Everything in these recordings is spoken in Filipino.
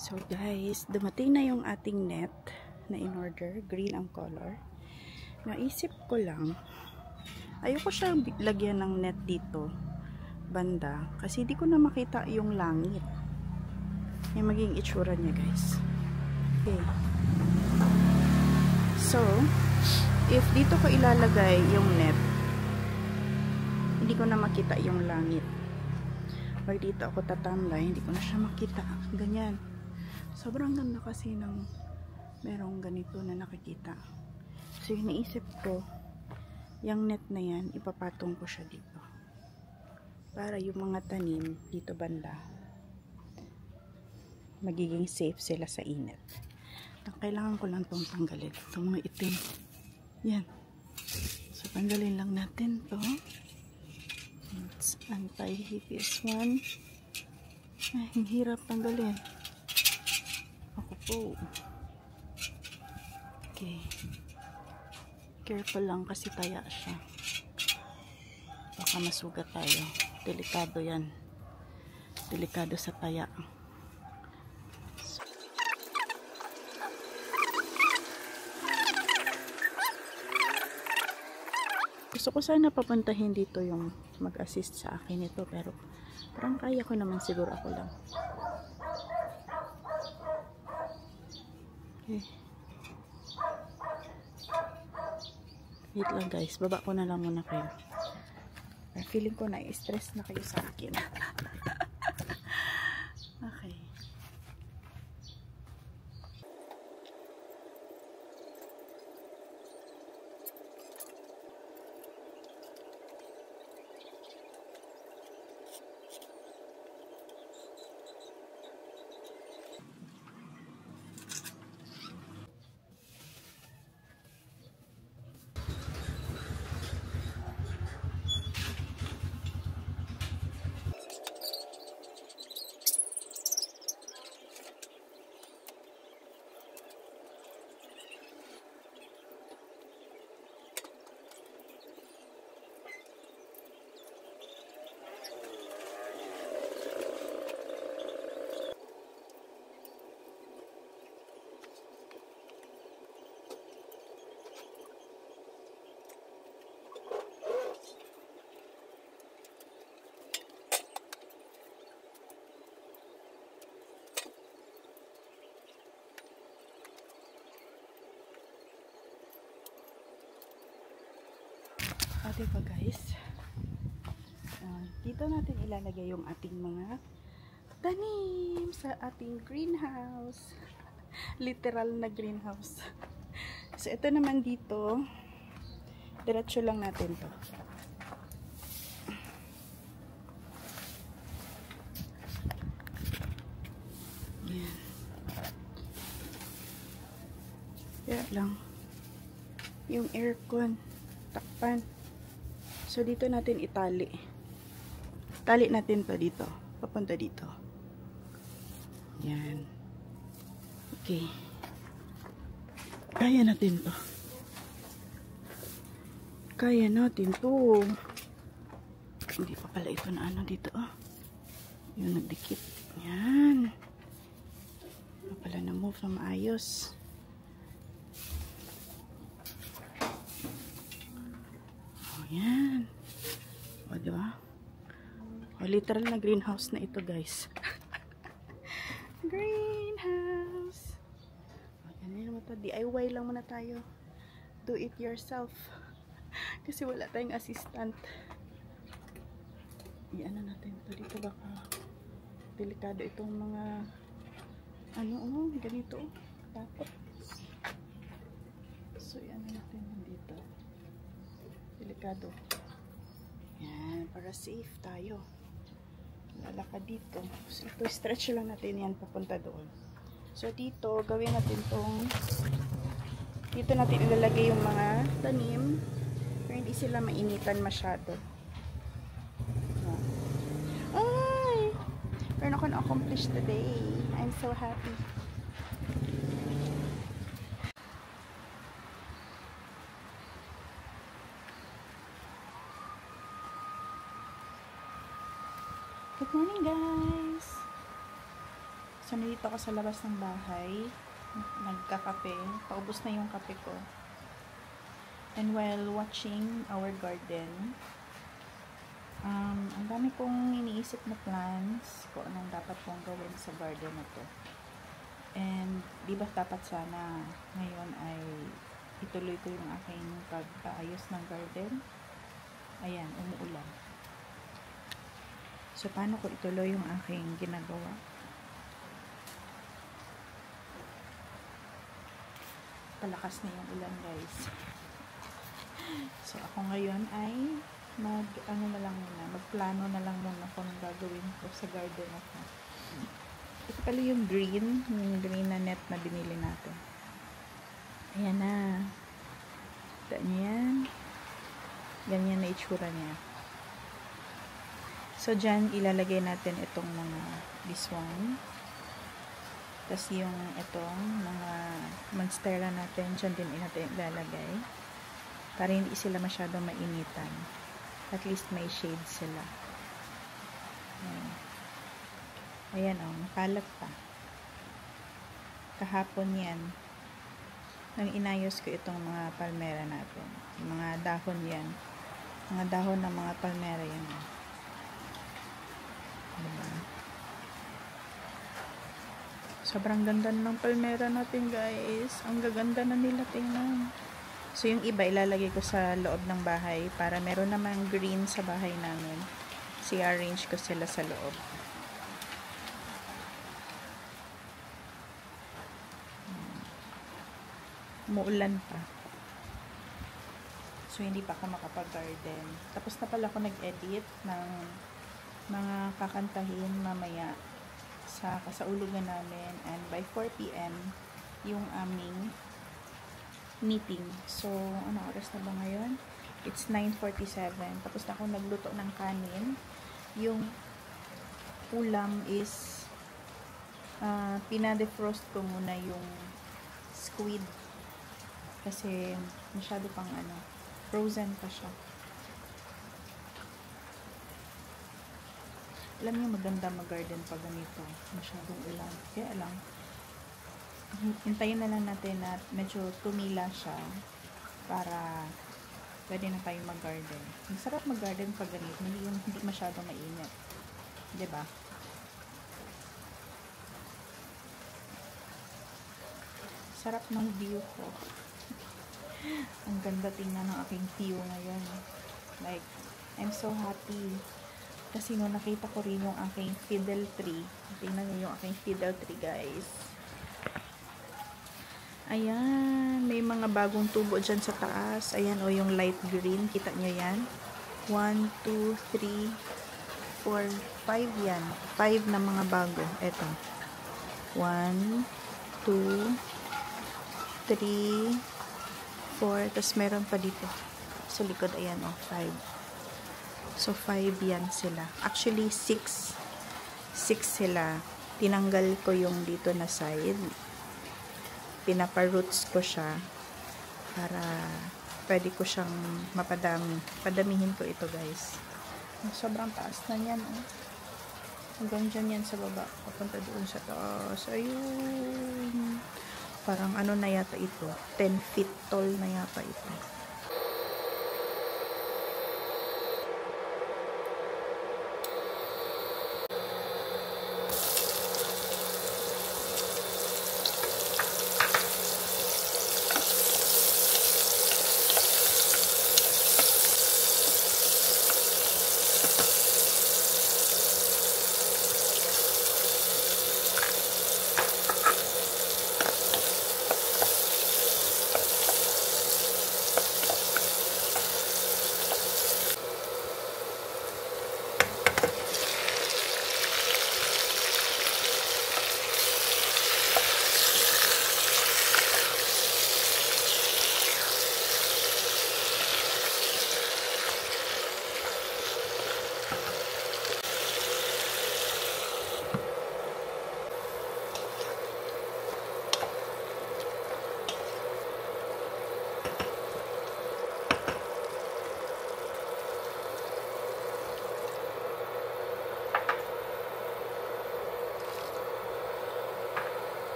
So guys, dumating na yung ating net na in-order. Green ang color. Naisip ko lang, ayoko siyang lagyan ng net dito banda kasi di ko na makita yung langit. Yung maging itsura niya guys. Okay. So, if dito ko ilalagay yung net, hindi ko na makita yung langit. Or dito ako tatamlay, hindi ko na siya makita. Ganyan. Sobrang ganda kasi ng merong ganito na nakikita. So, iniisip ko, yung net na yan, ipapatong ko siya dito. Para yung mga tanim dito banda, magiging safe sila sa init. Kailangan ko lang itong tanggalin. Itong mga itim. Yan. So, tanggalin lang natin to. It's anti-hippies one. Ay, ang hirap tanggalin. Ako po. Okay. Careful lang kasi taya siya. Baka masugat tayo. Delikado yan. Delikado sa taya. Gusto ko sana papuntahin dito yung mag-assist sa akin ito, pero parang kaya ko naman siguro ako lang. Okay. Wait lang guys, baba ko na lang muna kayo. Feeling ko na-stress na kayo sa akin. Okay. Diba guys, dito natin ilalagay yung ating mga tanim sa ating greenhouse. Literal na greenhouse. So ito naman dito, diretso lang natin to. Yan. Kaya lang yung aircon takpan. So, dito natin itali. Tali natin to dito. Papunta dito. Yan. Okay. Kaya natin to. Kaya natin to. Hindi pa pala ito na ano dito. Oh. Yung nagdikit. Yan. Hindi pala na-move na maayos. Yan. O, diba? O, literal na greenhouse na ito, guys. Greenhouse. O, yan naman ito. DIY lang muna tayo. Do it yourself. Kasi wala tayong assistant. Iyan na natin ito. Dito baka delikado itong mga ano, ganito. Takot. So, iyan na natin dito. Delikado. Yan, para safe tayo. Lalakad dito. So, ito, stretch lang natin yan papunta doon. So, dito, gawin natin tong dito natin ilalagay yung mga tanim para hindi sila mainitan masyado. Ay! Meron ako na-accomplish today. I'm so happy. Good morning guys! So, nandito ako sa labas ng bahay. Nagkakape. Paubos na yung kape ko. And while watching our garden, ang dami kong iniisip na plans kung anong dapat kong gawin sa garden na to. And, di ba dapat sana ngayon ay ituloy ko yung aking pag-aayos ng garden? Ayan, umuulan. So, paano ko ituloy yung aking ginagawa? Palakas na yung ulan, guys. So, ako ngayon ay magplano na lang muna kung anong gagawin ko sa garden na to. Ito pala yung green na net na binili natin. Ayan na. Ito yan. Ganyan na itsura niya. So, dyan ilalagay natin itong mga this one. Tapos yung itong mga monstera natin, dyan din natin ilalagay. Para hindi sila masyadong mainitan. At least may shade sila. Ayan o, makalat pa. Kahapon yan. Nang inayos ko itong mga palmera natin. Yung mga dahon yan. Mga dahon ng mga palmera yan. Diba? Sobrang ganda ng palmera natin, guys. Ang gaganda na nila tingnan. So, yung iba ilalagay ko sa loob ng bahay para meron namang green sa bahay namin. So, i-arrange ko sila sa loob. Umuulan pa. So, hindi pa ako makapag-garden. Tapos na pala ako nag-edit ng mga kakantahin mamaya sa kasaulugan namin, and by 4 PM yung aming meeting. So, ano oras na ba ngayon? It's 9:47. Tapos na ako nagluto ng kanin. Yung ulam is pinadefrost ko muna yung squid kasi masyado pang frozen pa siya. Alam niyo, maganda mag-garden pag ganito. Masyadong ulan. Kaya lang, hintayin na lang natin na medyo tumila siya para pwede na tayo mag-garden. Masarap mag-garden pag ganito. Hindi masyadong mainit. Diba? Sarap ng view ko. Ang ganda tingnan ng aking view ngayon. Like, I'm so happy. Kasi nung nakita ko rin yung aking fiddle tree. Tingnan nyo yung aking fiddle tree, guys. Ayan. May mga bagong tubo dyan sa taas. Ayan, o yung light green. Kita nyo yan? 1, 2, 3, 4, 5 yan. 5 na mga bago. Eto. 1, 2, 3, 4. Tapos meron pa dito. Sa likod, ayan, o. 5. So, 5 yan sila. Actually, 6. 6 sila. Tinanggal ko yung dito na side. Pinapa-roots ko siya para pwede ko siyang mapadami. Padamihin ko ito, guys. Sobrang taas na yan, oh. Hanggang dyan yan sa baba. Papunta doon sa taas. Ayun. Parang ano na yata ito. 10 feet tall na yata ito.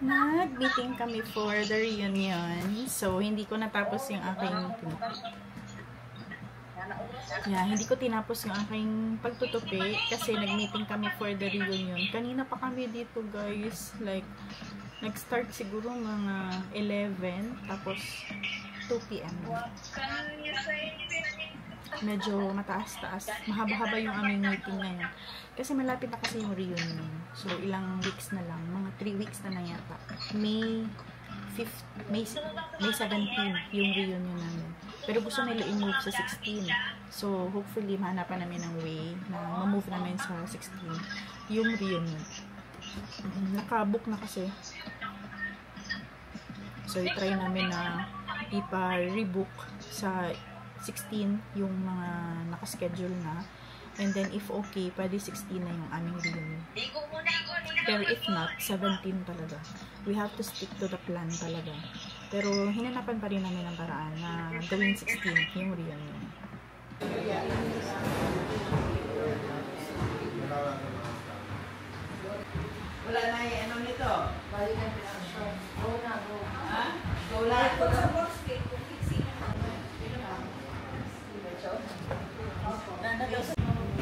Nag-meeting kami for the reunion. So, hindi ko natapos yung aking hindi ko tinapos yung aking pagtutupi kasi nag-meeting kami for the reunion. Kanina pa kami dito, guys. Like, nag-start siguro mga 11, tapos 2 p.m. Medyo mataas-taas. Mahaba-haba yung aming meeting ngayon. Kasi malapit na kasi yung reunion. So, ilang weeks na lang. Mga 3 weeks na yata. May 17 yung reunion namin. Pero gusto nila i-move sa 16. So, hopefully, mahanapan namin ng way na ma-move namin sa 16 yung reunion. Nakabook na kasi. So, i-try namin na ipa-rebook sa 16 yung mga nakaschedule na. And then, if okay, pwede 16 na yung aming reunion. Pero if not, 17 talaga. We have to stick to the plan talaga. Pero, hinanapan pa rin namin ang paraan na gawin 16 yung reunion. Wala na yung ano nito? Balikan ko lang siya. Go na, go. Ha? Go lang. Kung sa box cake, kung fixing na.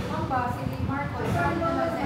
Ma'am ba, si Marco, saan naman